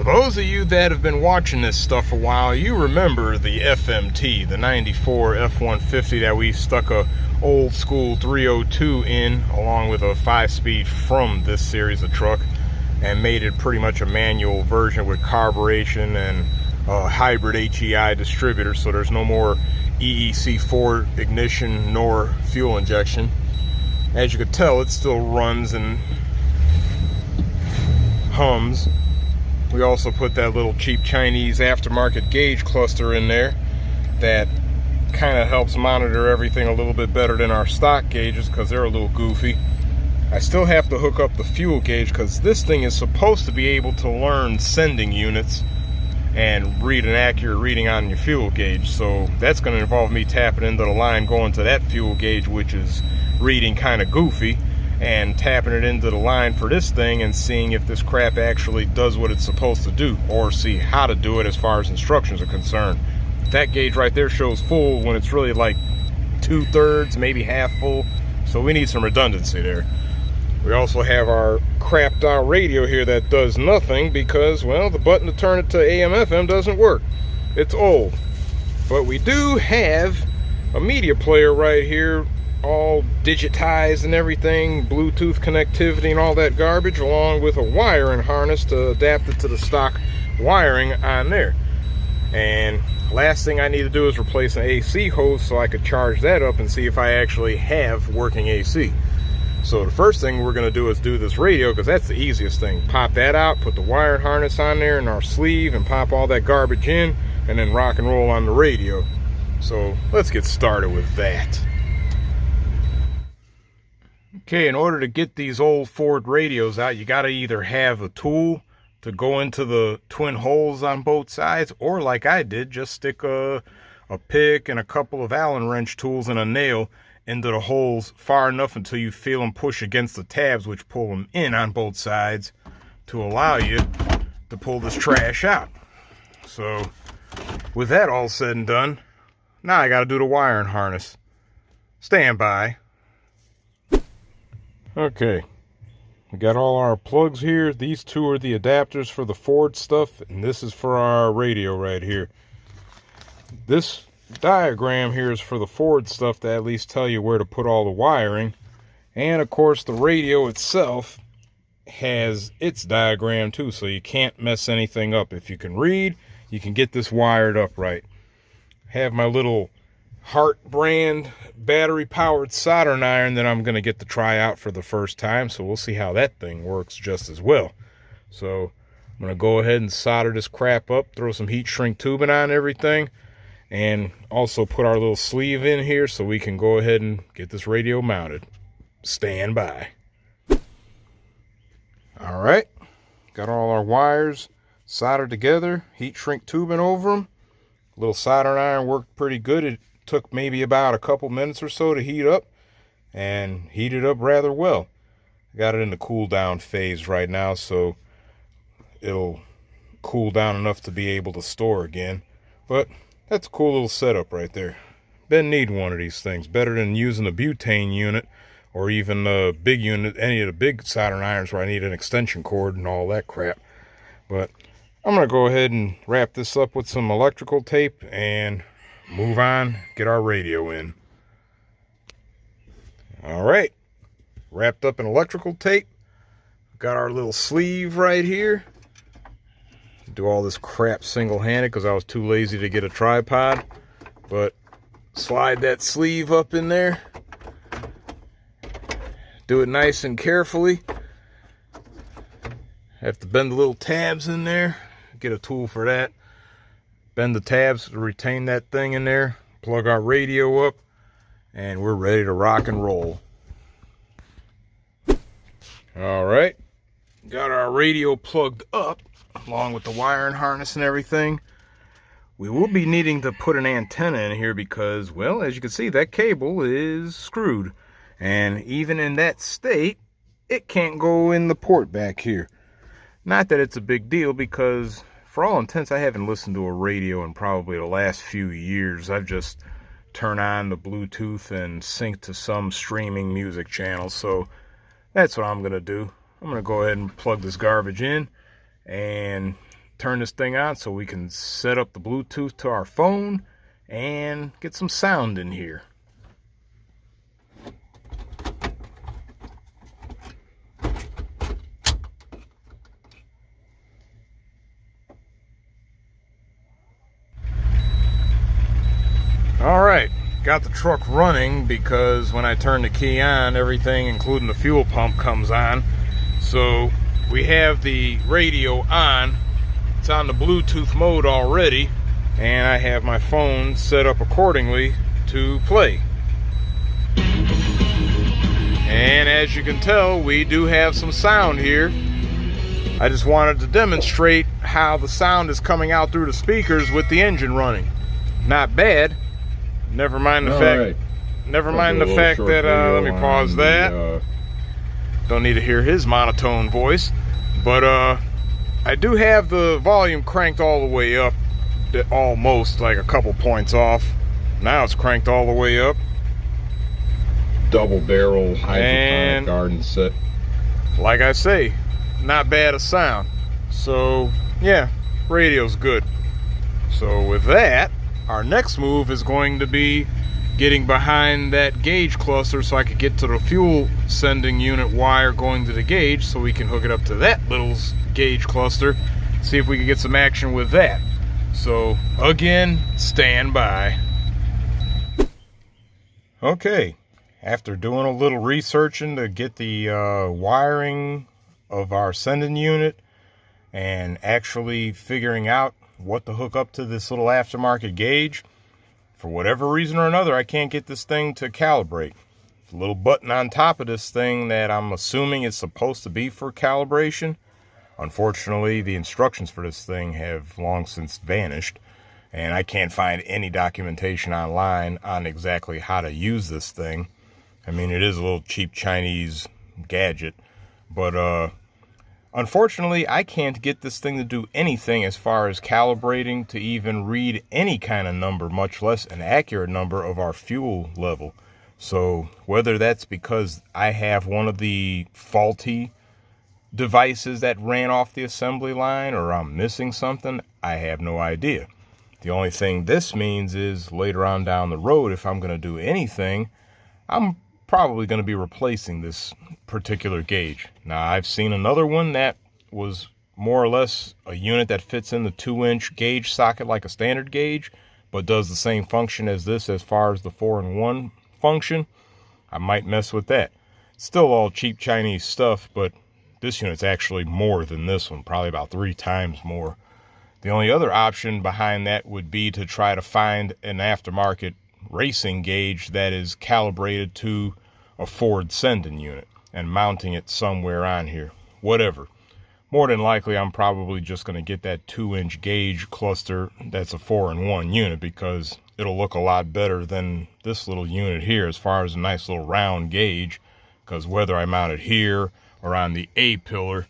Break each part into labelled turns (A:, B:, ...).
A: For those of you that have been watching this stuff a while, you remember the FMT, the 94 F-150 that we stuck a old school 302 in, along with a 5-speed from this series of truck, and made it pretty much a manual version with carburation and a hybrid HEI distributor, so there's no more EEC4 ignition nor fuel injection. As you can tell, it still runs and hums. We also put that little cheap Chinese aftermarket gauge cluster in there that kind of helps monitor everything a little bit better than our stock gauges because they're a little goofy. I still have to hook up the fuel gauge because this thing is supposed to be able to learn sending units and read an accurate reading on your fuel gauge. So that's going to involve me tapping into the line going to that fuel gauge, which is reading kind of goofy, and tapping it into the line for this thing and seeing if this crap actually does what it's supposed to do, or see how to do it as far as instructions are concerned. That gauge right there shows full when it's really like 2/3, maybe half full, so we need some redundancy there. We also have our crapped out radio here that does nothing because, well, the button to turn it to AM FM doesn't work. It's old. But we do have a media player right here, all digitized and everything, Bluetooth connectivity and all that garbage, along with a wiring harness to adapt it to the stock wiring on there. And last thing I need to do is replace an AC hose so I could charge that up and see if I actually have working AC. So the first thing we're going to do is do this radio, because that's the easiest thing. Pop that out, put the wiring harness on there in our sleeve, and pop all that garbage in, and then rock and roll on the radio. So let's get started with that. Okay, in order to get these old Ford radios out, you got to either have a tool to go into the twin holes on both sides, or like I did, just stick a pick and a couple of Allen wrench tools and a nail into the holes far enough until you feel them push against the tabs, which pull them in on both sides to allow you to pull this trash out. So with that all said and done, now I got to do the wiring harness. Stand by. Okay, we got all our plugs here. These two are the adapters for the Ford stuff, and this is for our radio right here. This diagram here is for the Ford stuff to at least tell you where to put all the wiring. And of course the radio itself has its diagram too, so you can't mess anything up. If you can read, you can get this wired up right. Have my little Hart brand battery powered soldering iron that I'm going to get to try out for the first time, so we'll see how that thing works just as well. So I'm going to go ahead and solder this crap up, throw some heat shrink tubing on everything, and also put our little sleeve in here so we can go ahead and get this radio mounted. Stand by. Alright, got all our wires soldered together, heat shrink tubing over them. A little soldering iron worked pretty good. It took maybe about a couple minutes or so to heat up, and heated up rather well. I got it in the cool down phase right now, so it'll cool down enough to be able to store again. But that's a cool little setup right there. Been needing one of these things. Better than using a butane unit or even a big unit, any of the big soldering irons where I need an extension cord and all that crap. But I'm going to go ahead and wrap this up with some electrical tape and move on, get our radio in. Alright, wrapped up in electrical tape. Got our little sleeve right here. Do all this crap single-handed because I was too lazy to get a tripod. But slide that sleeve up in there. Do it nice and carefully. Have to bend the little tabs in there. Get a tool for that. Bend the tabs to retain that thing in there. Plug our radio up, and we're ready to rock and roll. Alright, got our radio plugged up along with the wiring harness and everything. We will be needing to put an antenna in here because, well, as you can see, that cable is screwed, and even in that state it can't go in the port back here. Not that it's a big deal, because for all intents, I haven't listened to a radio in probably the last few years. I've just turned on the Bluetooth and sync to some streaming music channel. So that's what I'm going to do. I'm going to go ahead and plug this garbage in and turn this thing on so we can set up the Bluetooth to our phone and get some sound in here. Alright, got the truck running because when I turn the key on, everything including the fuel pump comes on. So we have the radio on, it's on the Bluetooth mode already, and I have my phone set up accordingly to play. And as you can tell, we do have some sound here. I just wanted to demonstrate how the sound is coming out through the speakers with the engine running. Not bad. Never mind the fact. Never mind the fact that. Let me pause that. Don't need to hear his monotone voice, but I do have the volume cranked all the way up, almost like a couple points off. Now it's cranked all the way up.
B: Double barrel hydroponic garden set.
A: Like I say, not bad a sound. So yeah, radio's good. So with that, our next move is going to be getting behind that gauge cluster so I could get to the fuel sending unit wire going to the gauge so we can hook it up to that little gauge cluster, see if we can get some action with that. So again, stand by. Okay, after doing a little researching to get the wiring of our sending unit and actually figuring out what to hook up to this little aftermarket gauge, for whatever reason or another, I can't get this thing to calibrate. The little button on top of this thing that I'm assuming is supposed to be for calibration. Unfortunately, the instructions for this thing have long since vanished, and I can't find any documentation online on exactly how to use this thing. I mean, it is a little cheap Chinese gadget, but unfortunately, I can't get this thing to do anything as far as calibrating to even read any kind of number, much less an accurate number of our fuel level. So whether that's because I have one of the faulty devices that ran off the assembly line or I'm missing something, I have no idea. The only thing this means is later on down the road, if I'm going to do anything, I'm probably going to be replacing this particular gauge. Now, I've seen another one that was more or less a unit that fits in the 2-inch gauge socket like a standard gauge, but does the same function as this as far as the 4-in-1 function. I might mess with that. Still all cheap Chinese stuff, but this unit's actually more than this one, probably about 3 times more. The only other option behind that would be to try to find an aftermarket racing gauge that is calibrated to a Ford sending unit and mounting it somewhere on here. Whatever. More than likely, I'm probably just going to get that 2-inch gauge cluster that's a 4-in-1 unit because it'll look a lot better than this little unit here as far as a nice little round gauge, because whether I mount it here or on the A-pillar,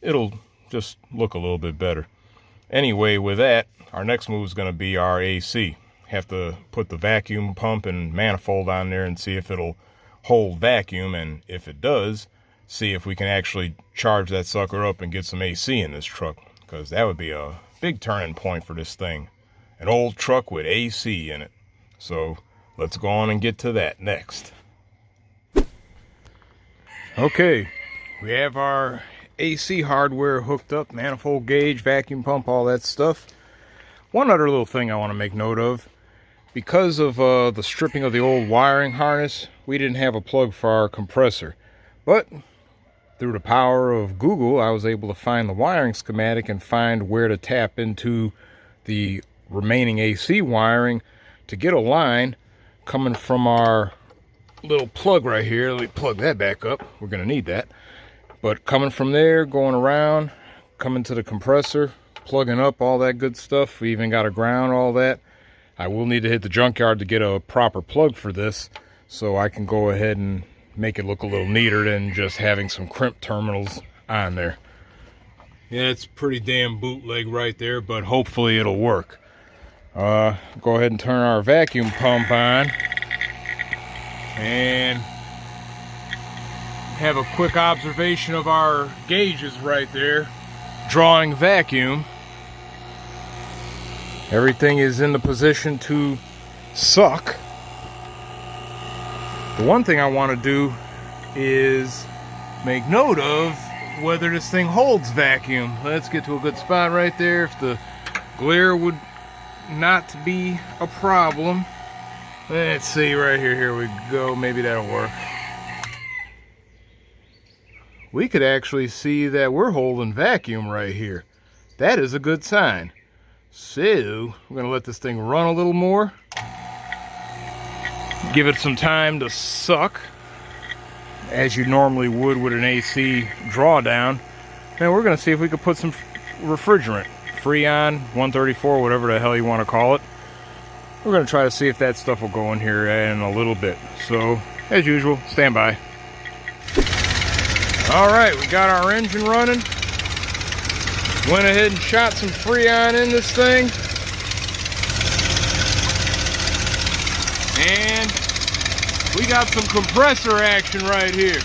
A: it'll just look a little bit better. Anyway, with that, our next move is going to be our AC. Have to put the vacuum pump and manifold on there and see if it'll hold vacuum, and if it does, see if we can actually charge that sucker up and get some AC in this truck, because that would be a big turning point for this thing. An old truck with AC in it. So let's go on and get to that next. Okay, we have our AC hardware hooked up, manifold gauge, vacuum pump, all that stuff. One other little thing I want to make note of. Because of the stripping of the old wiring harness, we didn't have a plug for our compressor. But through the power of Google, I was able to find the wiring schematic and find where to tap into the remaining AC wiring to get a line coming from our little plug right here. Let me plug that back up. We're going to need that. But coming from there, going around, coming to the compressor, plugging up, all that good stuff. We even got a ground, all that. I will need to hit the junkyard to get a proper plug for this so I can go ahead and make it look a little neater than just having some crimp terminals on there. Yeah, it's pretty damn bootleg right there, but hopefully it'll work. Go ahead and turn our vacuum pump on and have a quick observation of our gauges right there drawing vacuum. Everything is in the position to suck. The one thing I want to do is make note of whether this thing holds vacuum. Let's get to a good spot right there. If the glare would not be a problem. Let's see right here. Here we go. Maybe that'll work. We could actually see that we're holding vacuum right here. That is a good sign. So we're gonna let this thing run a little more. Give it some time to suck, as you normally would with an AC drawdown. And we're gonna see if we could put some refrigerant, Freon, 134, whatever the hell you want to call it. We're gonna try to see if that stuff will go in here in a little bit. So, as usual, stand by. All right, we got our engine running. Went ahead and shot some Freon in this thing. And we got some compressor action right here.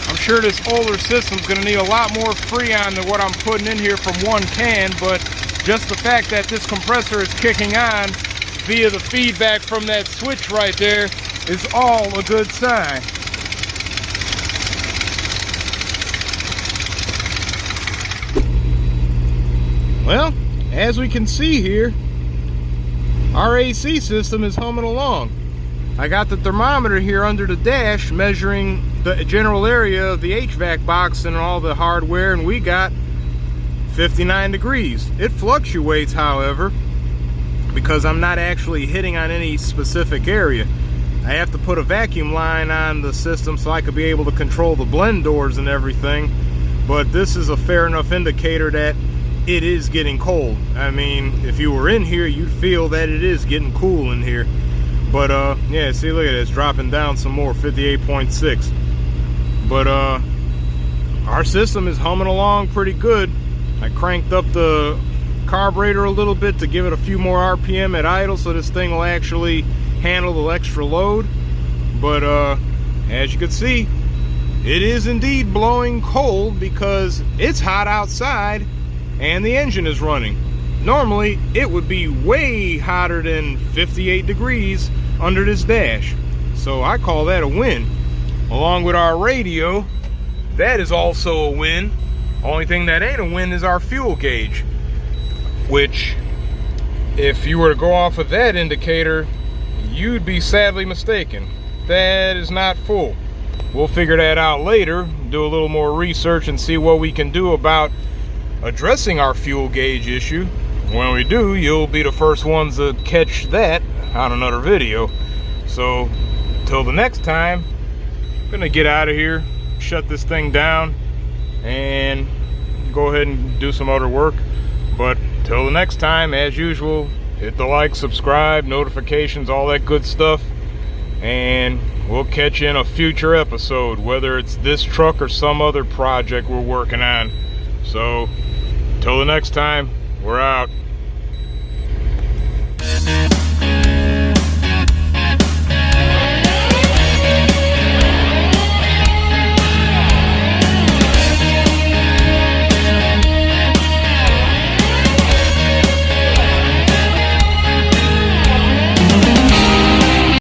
A: I'm sure this older system's gonna need a lot more Freon than what I'm putting in here from one can, but just the fact that this compressor is kicking on via the feedback from that switch right there is all a good sign. Well, as we can see here, our AC system is humming along. I got the thermometer here under the dash measuring the general area of the HVAC box and all the hardware, and we got 59 degrees. It fluctuates, however, because I'm not actually hitting on any specific area. I have to put a vacuum line on the system so I could be able to control the blend doors and everything, but this is a fair enough indicator that it is getting cold. I mean, if you were in here, you'd feel that it is getting cool in here. But yeah, see, look at it, it's dropping down some more, 58.6. But our system is humming along pretty good. I cranked up the carburetor a little bit to give it a few more RPM at idle so this thing will actually handle the extra load. But as you can see, it is indeed blowing cold because it's hot outside and the engine is running. Normally it would be way hotter than 58 degrees under this dash, so I call that a win. Along with our radio, that is also a win. Only thing that ain't a win is our fuel gauge, which, if you were to go off of that indicator, you'd be sadly mistaken. That is not full. We'll figure that out later, do a little more research and see what we can do about addressing our fuel gauge issue. When we do, you'll be the first ones to catch that on another video. So, till the next time, I'm gonna get out of here, shut this thing down, and go ahead and do some other work. But till the next time, as usual, hit the like, subscribe, notifications, all that good stuff, and we'll catch you in a future episode, whether it's this truck or some other project we're working on. So till the next time, we're out.